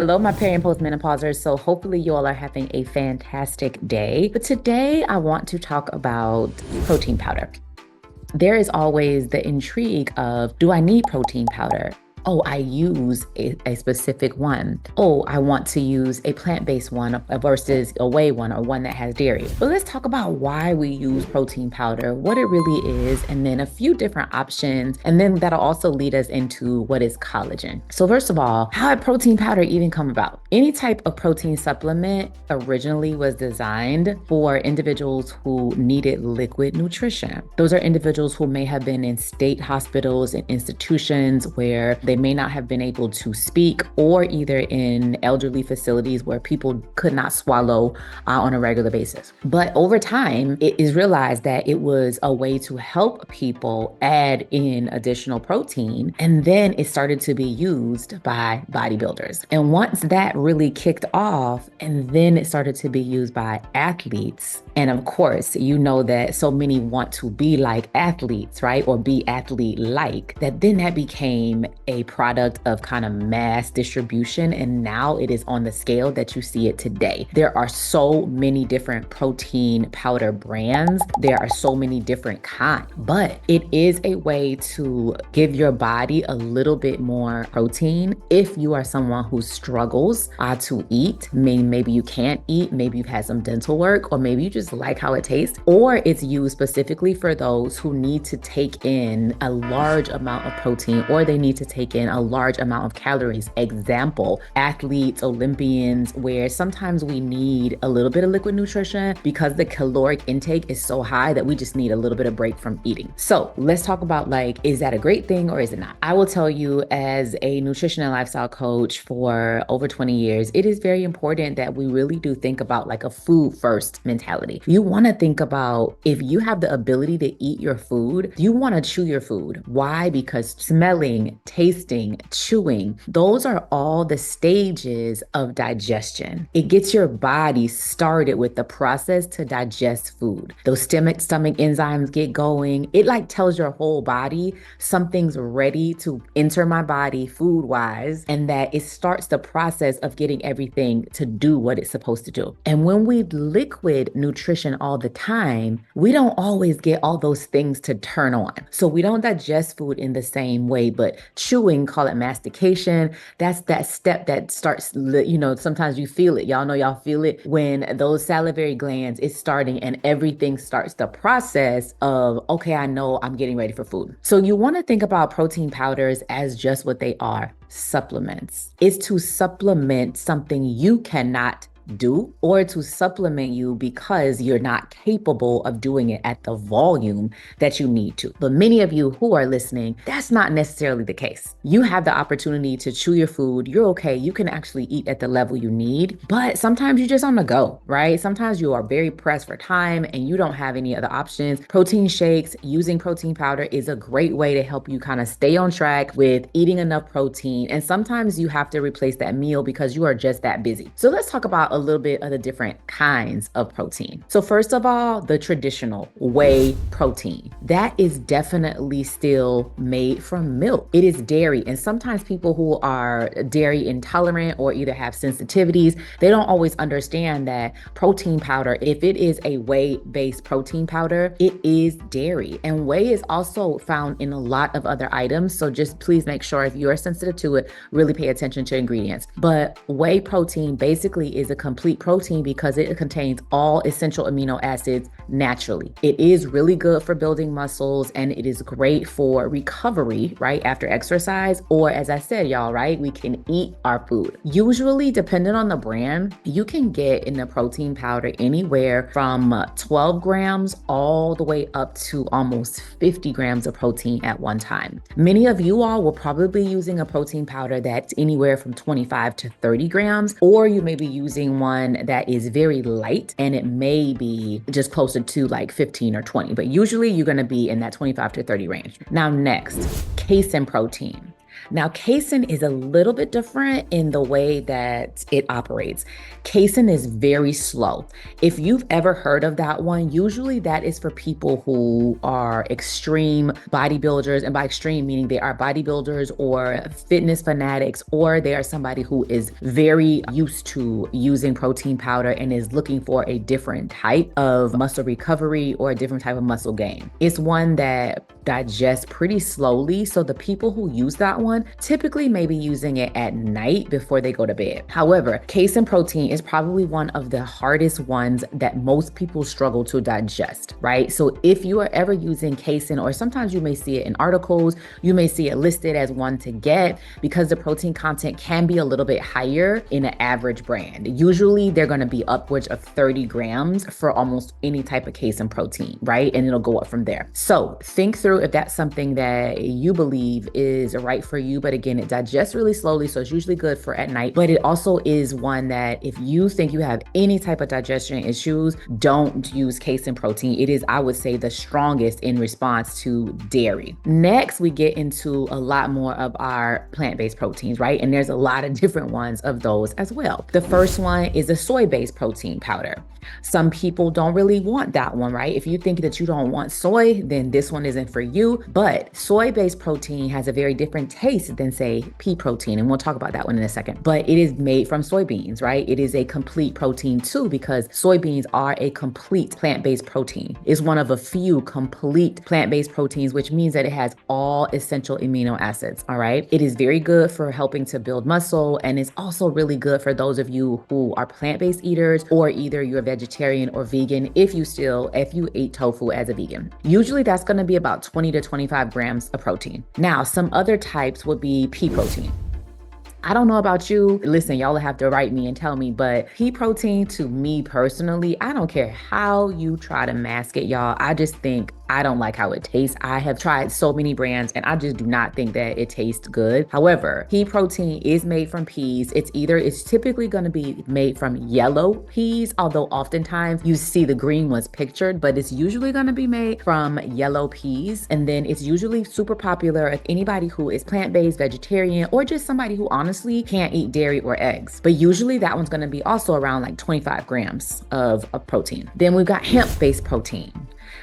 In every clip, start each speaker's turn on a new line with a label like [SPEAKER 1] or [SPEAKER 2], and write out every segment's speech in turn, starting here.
[SPEAKER 1] Hello, my peri and postmenopausers. So hopefully you all are having a fantastic day. But today I want to talk about protein powder. There is always the intrigue of, do I need protein powder? Oh, I use a specific one. Oh, I want to use a plant-based one versus a whey one or one that has dairy. But let's talk about why we use protein powder, what it really is, and then a few different options. And then that'll also lead us into what is collagen. So first of all, how did protein powder even come about? Any type of protein supplement originally was designed for individuals who needed liquid nutrition. Those are individuals who may have been in state hospitals and institutions where they may not have been able to speak, or either in elderly facilities where people could not swallow on a regular basis. But over time, it is realized that it was a way to help people add in additional protein. And then it started to be used by bodybuilders. And once that really kicked off, and then it started to be used by athletes. And of course, you know that so many want to be like athletes, right? Or be athlete-like, that then that became a product of kind of mass distribution. And now it is on the scale that you see it today. There are so many different protein powder brands. There are so many different kinds, but it is a way to give your body a little bit more protein if you are someone who struggles to eat. Maybe you can't eat, maybe you've had some dental work, or maybe you just like how it tastes, or it's used specifically for those who need to take in a large amount of protein, or they need to take in a large amount of calories. Example, athletes, Olympians, where sometimes we need a little bit of liquid nutrition because the caloric intake is so high that we just need a little bit of break from eating. So let's talk about, like, is that a great thing or is it not? I will tell you, as a nutrition and lifestyle coach for over 20 years, it is very important that we really do think about like a food first mentality. You want to think about, if you have the ability to eat your food, you want to chew your food. Why? Because smelling, tasting, chewing, those are all the stages of digestion. It gets your body started with the process to digest food. Those stomach enzymes get going. It like tells your whole body something's ready to enter my body food wise, and that it starts the process of getting everything to do what it's supposed to do. And when we liquid nutrition all the time, we don't always get all those things to turn on. So we don't digest food in the same way, but chewing, call it mastication, that's that step that starts, sometimes you feel it. Y'all know y'all feel it when those salivary glands is starting and everything starts the process of, okay, I know I'm getting ready for food. So you want to think about protein powders as just what they are, supplements. It's to supplement something you cannot do, or to supplement you because you're not capable of doing it at the volume that you need to. But many of you who are listening, that's not necessarily the case. You have the opportunity to chew your food. You're okay. You can actually eat at the level you need, but sometimes you're just on the go, right? Sometimes you are very pressed for time and you don't have any other options. Protein shakes, using protein powder is a great way to help you kind of stay on track with eating enough protein. And sometimes you have to replace that meal because you are just that busy. So let's talk about a little bit of the different kinds of protein. So first of all, the traditional whey protein. That is definitely still made from milk. It is dairy. And sometimes people who are dairy intolerant or either have sensitivities, they don't always understand that protein powder, if it is a whey-based protein powder, it is dairy. And whey is also found in a lot of other items. So just please make sure, if you are sensitive to it, really pay attention to ingredients. But whey protein basically is a complete protein because it contains all essential amino acids naturally. It is really good for building muscles, and it is great for recovery, right, after exercise, or as I said, y'all, right, we can eat our food. Usually, depending on the brand, you can get in the protein powder anywhere from 12 grams all the way up to almost 50 grams of protein at one time. Many of you all will probably be using a protein powder that's anywhere from 25 to 30 grams, or you may be using one that is very light and it may be just closer to like 15 or 20, but usually you're going to be in that 25 to 30 range. Now next, casein protein. Now, casein is a little bit different in the way that it operates. Casein is very slow. If you've ever heard of that one, usually that is for people who are extreme bodybuilders, and by extreme meaning they are bodybuilders or fitness fanatics, or they are somebody who is very used to using protein powder and is looking for a different type of muscle recovery or a different type of muscle gain. It's one that digests pretty slowly, so the people who use that one typically may be using it at night before they go to bed. However, casein protein is probably one of the hardest ones that most people struggle to digest, right? So if you are ever using casein, or sometimes you may see it in articles, you may see it listed as one to get, because the protein content can be a little bit higher in an average brand. Usually they're going to be upwards of 30 grams for almost any type of casein protein, right? And it'll go up from there. So think through if that's something that you believe is right for you. But again, it digests really slowly, so it's usually good for at night. But it also is one that if you think you have any type of digestion issues, don't use casein protein. It is, I would say, the strongest in response to dairy. Next, we get into a lot more of our plant-based proteins, right? And there's a lot of different ones of those as well. The first one is a soy-based protein powder. Some people don't really want that one, right? If you think that you don't want soy, then this one isn't for you. But soy-based protein has a very different taste than, say, pea protein. And we'll talk about that one in a second. But it is made from soybeans, right? It is a complete protein too, because soybeans are a complete plant-based protein. It's one of a few complete plant-based proteins, which means that it has all essential amino acids, all right? It is very good for helping to build muscle, and it's also really good for those of you who are plant-based eaters, or either you're vegetarian or vegan, if you ate tofu as a vegan. Usually that's going to be about 20 to 25 grams of protein. Now, some other types would be pea protein. I don't know about you. Listen, y'all have to write me and tell me, but pea protein, to me personally, I don't care how you try to mask it, y'all. I just think I don't like how it tastes. I have tried so many brands and I just do not think that it tastes good. However, pea protein is made from peas. It's typically going to be made from yellow peas, although oftentimes you see the green ones pictured, but it's usually going to be made from yellow peas. And then it's usually super popular if anybody who is plant-based, vegetarian, or just somebody who honestly can't eat dairy or eggs. But usually that one's going to be also around like 25 grams of protein. Then we've got hemp-based protein.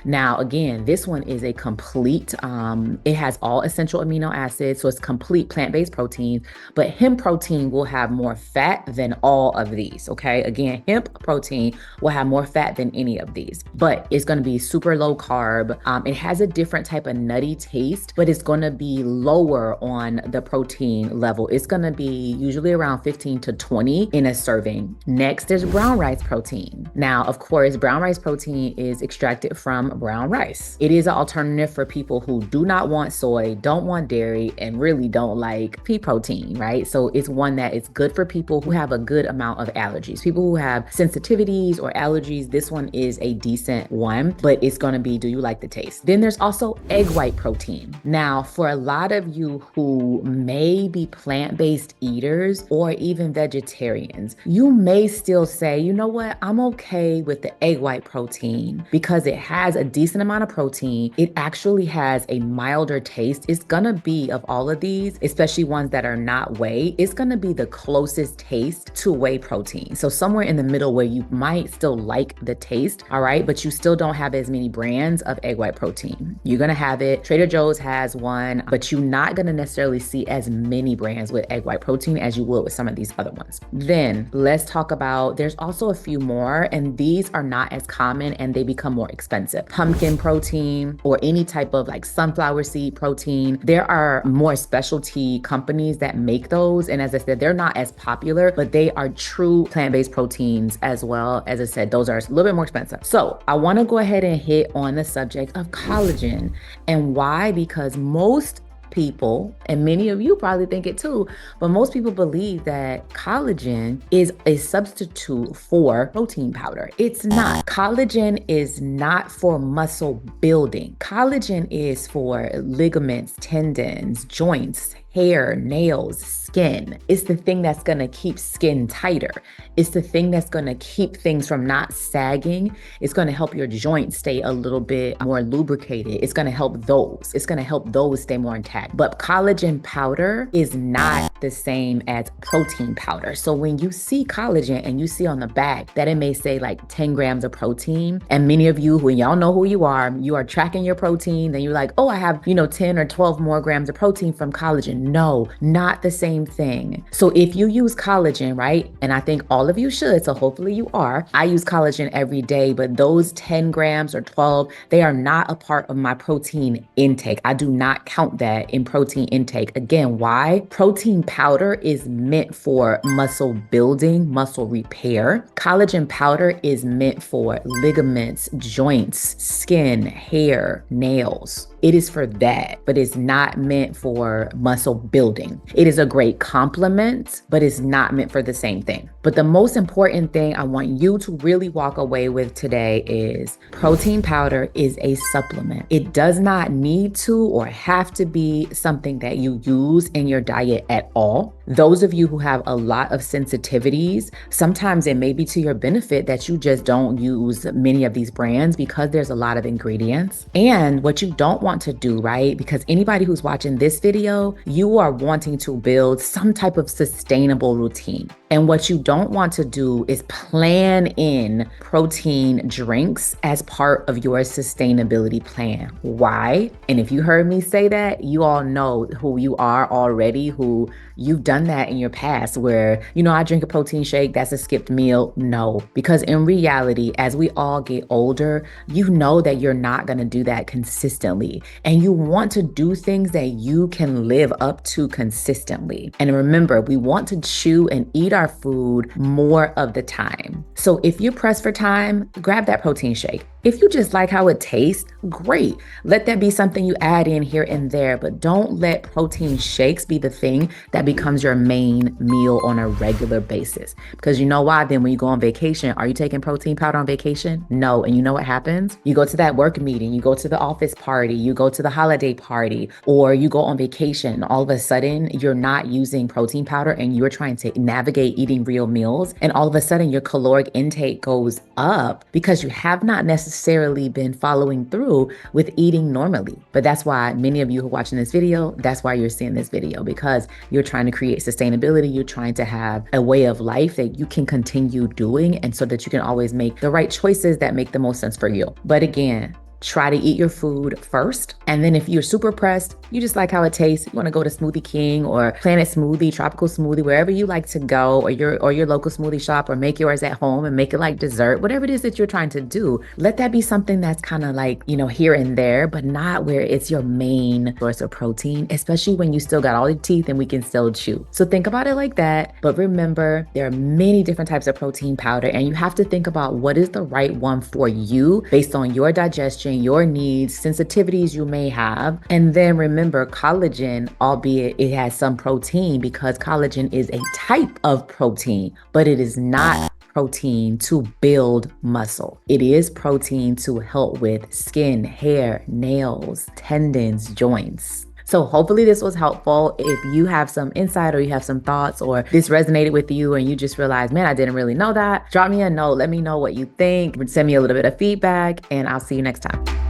[SPEAKER 1] Now, again, this one is a complete, it has all essential amino acids, so it's complete plant-based protein, but hemp protein will have more fat than all of these, okay? Again, hemp protein will have more fat than any of these, but it's gonna be super low carb. It has a different type of nutty taste, but it's gonna be lower on the protein level. It's gonna be usually around 15 to 20 in a serving. Next, there's brown rice protein. Now, of course, brown rice protein is extracted from brown rice. It is an alternative for people who do not want soy, don't want dairy, and really don't like pea protein, right? So it's one that is good for people who have a good amount of allergies. People who have sensitivities or allergies, this one is a decent one, but it's gonna be, do you like the taste? Then there's also egg white protein. Now, for a lot of you who may be plant-based eaters or even vegetarians, you may still say, you know what, I'm okay with the egg white protein because it has a decent amount of protein. It actually has a milder taste. It's gonna be, of all of these, especially ones that are not whey, it's gonna be the closest taste to whey protein. So somewhere in the middle where you might still like the taste, all right, but you still don't have as many brands of egg white protein. You're gonna have it, Trader Joe's has one, but you're not gonna necessarily see as many brands with egg white protein as you would with some of these other ones. Then let's talk about, there's also a few more, and these are not as common and they become more expensive. Pumpkin protein, or any type of like sunflower seed protein. There are more specialty companies that make those. And as I said, they're not as popular, but they are true plant-based proteins as well. As I said, those are a little bit more expensive. So I want to go ahead and hit on the subject of collagen. And why? Because most people, and many of you probably think it too, but most people believe that collagen is a substitute for protein powder. It's not. Collagen is not for muscle building. Collagen is for ligaments, tendons, joints, hair, nails, skin. It's the thing that's going to keep skin tighter. It's the thing that's going to keep things from not sagging. It's going to help your joints stay a little bit more lubricated. It's going to help those. It's going to help those stay more intact. But collagen powder is not the same as protein powder. So when you see collagen and you see on the back that it may say like 10 grams of protein, and many of you, when y'all know who you are tracking your protein, then you're like, oh, I have, 10 or 12 more grams of protein from collagen. No, not the same thing. So if you use collagen, right? And I think all of you should, so hopefully you are. I use collagen every day, but those 10 grams or 12, they are not a part of my protein intake. I do not count that in protein intake. Again, why? Protein powder is meant for muscle building, muscle repair. Collagen powder is meant for ligaments, joints, skin, hair, nails. It is for that, but it's not meant for muscle building. It is a great complement, but it's not meant for the same thing. But the most important thing I want you to really walk away with today is protein powder is a supplement. It does not need to or have to be something that you use in your diet at all. Those of you who have a lot of sensitivities, sometimes it may be to your benefit that you just don't use many of these brands because there's a lot of ingredients. And what you don't want to do, right? Because anybody who's watching this video, you are wanting to build some type of sustainable routine. And what you don't want to do is plan in protein drinks as part of your sustainability plan. Why? And if you heard me say that, you all know who you are already, who you've done that in your past where, I drink a protein shake, that's a skipped meal. No, because in reality, as we all get older, you know that you're not going to do that consistently. And you want to do things that you can live up to consistently. And remember, we want to chew and eat our food more of the time. So if you're pressed for time, grab that protein shake. If you just like how it tastes, great. Let that be something you add in here and there, but don't let protein shakes be the thing that becomes your main meal on a regular basis. Because you know why? Then when you go on vacation, are you taking protein powder on vacation? No. And you know what happens? You go to that work meeting, you go to the office party, you go to the holiday party, or you go on vacation. All of a sudden, you're not using protein powder and you're trying to navigate eating real meals. And all of a sudden, your caloric intake goes up because you have not necessarily been following through with eating normally. But that's why many of you who are watching this video, that's why you're seeing this video, because you're trying to create sustainability. You're trying to have a way of life that you can continue doing, and so that you can always make the right choices that make the most sense for you. But again, try to eat your food first. And then if you're super pressed, you just like how it tastes, you want to go to Smoothie King or Planet Smoothie, Tropical Smoothie, wherever you like to go, or your local smoothie shop, or make yours at home and make it like dessert, whatever it is that you're trying to do. Let that be something that's kind of like, here and there, but not where it's your main source of protein, especially when you still got all your teeth and we can still chew. So think about it like that. But remember, there are many different types of protein powder, and you have to think about what is the right one for you based on your digestion, your needs, sensitivities you may have. And then remember, collagen, albeit it has some protein, because collagen is a type of protein, but it is not protein to build muscle. It is protein to help with skin, hair, nails, tendons, joints. So hopefully this was helpful. If you have some insight or you have some thoughts or this resonated with you and you just realized, man, I didn't really know that, drop me a note. Let me know what you think. Send me a little bit of feedback, and I'll see you next time.